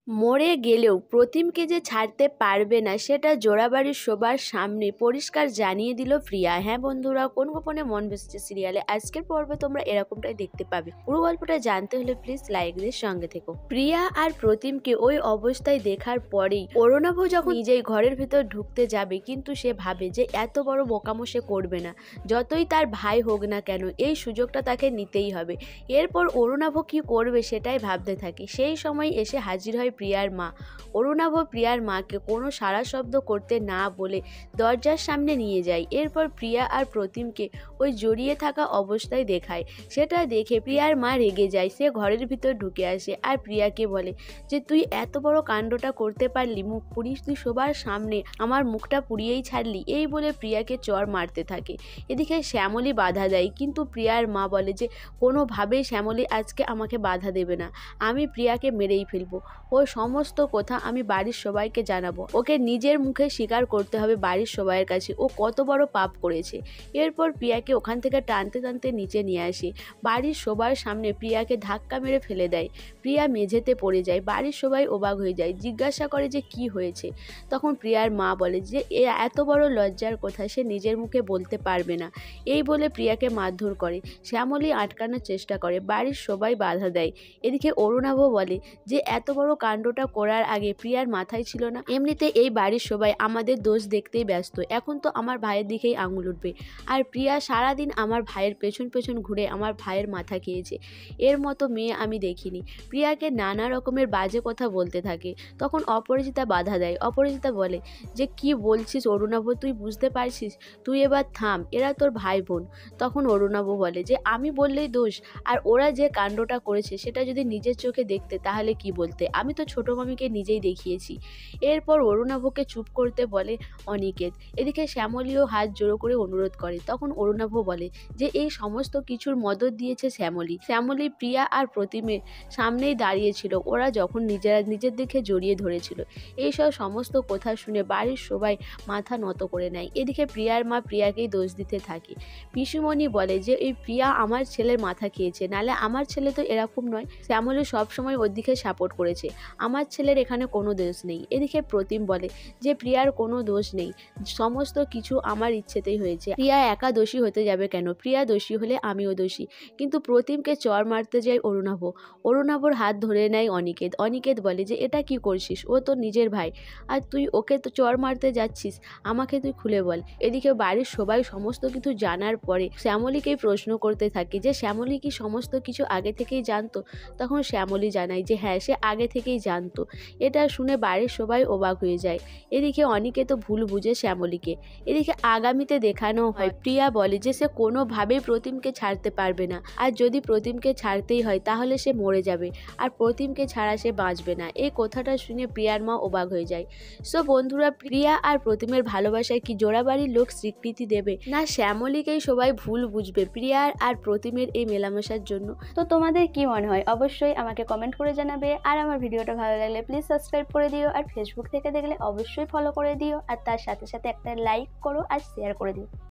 মরে গেলেও প্রতিমকে যে ছাড়তে পারবে না সেটা জোড়াবাড়ির সবার সামনে পরিষ্কার জানিয়ে দিল প্রিয়া। হ্যাঁ বন্ধুরা, কোন গোপনে মন বেঁচেছে সিরিয়ালে আজকের পর্বে তোমরা এরকমটাই দেখতে পাবে। পুরো গল্পটা জানতে হলে প্লিজ লাইক দিয়ে সঙ্গে থেকো। প্রিয়া আর প্রতিমকে ওই অবস্থায় দেখার পরেই অরুণাভ যখন নিজেই ঘরের ভিতর ঢুকতে যাবে, কিন্তু সে ভাবে যে এত বড় বোকামো সে করবে না, যতই তার ভাই হোক না কেন এই সুযোগটা তাকে নিতেই হবে। এরপর অরুণাভ কি করবে সেটাই ভাবতে থাকে। সেই সময় এসে হাজির হয় প্রিয়ার মা। অরুণাভ প্রিয়ার মাকে কোনো সাড়া শব্দ করতে না বলে দরজার সামনে নিয়ে যায়। এরপর প্রিয়া আর প্রতিমকে ওই জড়িয়ে থাকা অবস্থায় দেখায়। সেটা দেখে প্রিয়ার মা রেগে যায়। সে ঘরের ভিতর ঢুকে আসে আর প্রিয়াকে বলে যে তুই এত বড় কাণ্ডটা করতে পারলি, মুখ পুড়িস তুই সবার সামনে, আমার মুখটা পুড়িয়েই ছাড়লি। এই বলে প্রিয়াকে চড় মারতে থাকে। এদিকে শ্যামলী বাধা দেয়, কিন্তু প্রিয়ার মা বলে যে কোনোভাবেই শ্যামলী আজকে আমাকে বাধা দেবে না, আমি প্রিয়াকে মেরেই ফেলবো। ওর সমস্ত কথা আমি বাড়ির সবাইকে জানাবো। ওকে নিজের মুখে স্বীকার করতে হবে বাড়ির সবাইয়ের কাছে ও কত বড় পাপ করেছে। এরপর প্রিয়াকে ওখান থেকে টানতে টানতে নিচে নিয়ে আসে। বাড়ির সবার সামনে প্রিয়াকে ধাক্কা মেরে ফেলে দেয়। প্রিয়া মেঝেতে পড়ে যায়। বাড়ির সবাই অবাক হয়ে যায়, জিজ্ঞাসা করে যে কি হয়েছে। তখন প্রিয়ার মা বলে যে এত বড় লজ্জার কথা সে নিজের মুখে বলতে পারবে না। এই বলে প্রিয়াকে মারধর করে। শ্যামলী আটকানোর চেষ্টা করে, বাড়ির সবাই বাধা দেয়। এদিকে অরুণাভ বলে যে এত বড় কাণ্ডটা করার আগে প্রিয়ার মাথায় ছিল না, এমনিতে এই বাড়ির সবাই আমাদের দোষ দেখতেই ব্যস্ত, এখন তো আমার ভাইয়ের দিকেই আঙুল উঠবে। আর প্রিয়া সারাদিন আমার ভাইয়ের পেছন পেছন ঘুরে আমার ভাইয়ের মাথা খেয়েছে, এর মতো মেয়ে আমি দেখিনি। প্রিয়াকে নানা রকমের বাজে কথা বলতে থাকে। তখন অপরাজিতা বাধা দেয়। অপরাজিতা বলে যে কি বলছিস অরুণাভ, তুই বুঝতে পারছিস, তুই এবার থাম, এরা তোর ভাই বোন। তখন অরুণাভ বলে যে আমি বললেই দোষ, আর ওরা যে কাণ্ডটা করেছে সেটা যদি নিজের চোখে দেখতে তাহলে কি বলতে, আমি তো ছোট মামিকে নিজেই দেখিয়েছি। এরপর অরুণাভকে চুপ করতে বলে অনিকেত। এদিকে শ্যামলীও হাত জোড়ো করে অনুরোধ করে। তখন অরুণাভ বলে যে এই সমস্ত কিছুর মদত দিয়েছে শ্যামলী। শ্যামলী প্রিয়া আর প্রতিমের সামনেই দাঁড়িয়েছিল, ওরা যখন নিজেরা নিজের দিকে জড়িয়ে ধরেছিল। এইসব সমস্ত কথা শুনে বাড়ির সবাই মাথা নত করে নেয়। এদিকে প্রিয়ার মা প্রিয়াকেই দোষ দিতে থাকে। পিসুমণি বলে যে এই প্রিয়া আমার ছেলের মাথা খেয়েছে, নালে আমার ছেলে তো এরকম নয়, শ্যামলী সবসময় ওর দিকে সাপোর্ট করেছে, আমার ছেলের এখানে কোনো দোষ নেই। এদিকে প্রতিম বলে যে প্রিয়ার কোনো দোষ নেই, সমস্ত কিছু আমার ইচ্ছেতেই হয়েছে, প্রিয়া একা দোষী হতে যাবে কেন, প্রিয়া দোষী হলে আমিও দোষী। কিন্তু প্রতিমকে চড় মারতে যায় অরুণাভ। অরুণাভর হাত ধরে নেয় অনিকেত। অনিকেত বলে যে এটা কি করছিস, ও তোর নিজের ভাই, আর তুই ওকে তো চড় মারতে যাচ্ছিস, আমাকে তুই খুলে বল। এদিকে বাড়ির সবাই সমস্ত কিছু জানার পরে শ্যামলীকেই প্রশ্ন করতে থাকে যে শ্যামলী কি সমস্ত কিছু আগে থেকেই জানতো। তখন শ্যামলী জানায় যে হ্যাঁ, সে আগে থেকেই জানতো। এটা শুনে বাড়ির সবাই অবাক হয়ে যায়। এদিকে অনিকেত তো ভুল বুঝে শ্যামলীকে। এদিকে আগামীতে দেখানো হয় প্রিয়া বলে যে সে কোনোভাবেই প্রতিমকে ছাড়তে পারবে না, আর যদি প্রতিমকে ছাড়তেই হয় তাহলে সে মরে যাবে, আর প্রতিমকে ছাড়া সে বাঁচবে না। এই কথাটা শুনে প্রিয়ার মা অবাক হয়ে যায়। সো বন্ধুরা, প্রিয়া আর প্রতিমের ভালোবাসায় কি জোড়াবাড়ির লোক স্বীকৃতি দেবে, না শ্যামলীকেই সবাই ভুল বুঝবে প্রিয়ার আর প্রতিমের এই মেলামেশার জন্য? তো তোমাদের কি মনে হয় অবশ্যই আমাকে কমেন্ট করে জানাবে। আর আমার ভিডিওটা ভালো লাগলে প্লিজ সাবস্ক্রাইব করে দিও, আর ফেসবুক থেকে দেখলে অবশ্যই ফলো করে দিও, আর তার সাথে সাথে একটা লাইক করো আর শেয়ার করে দিও।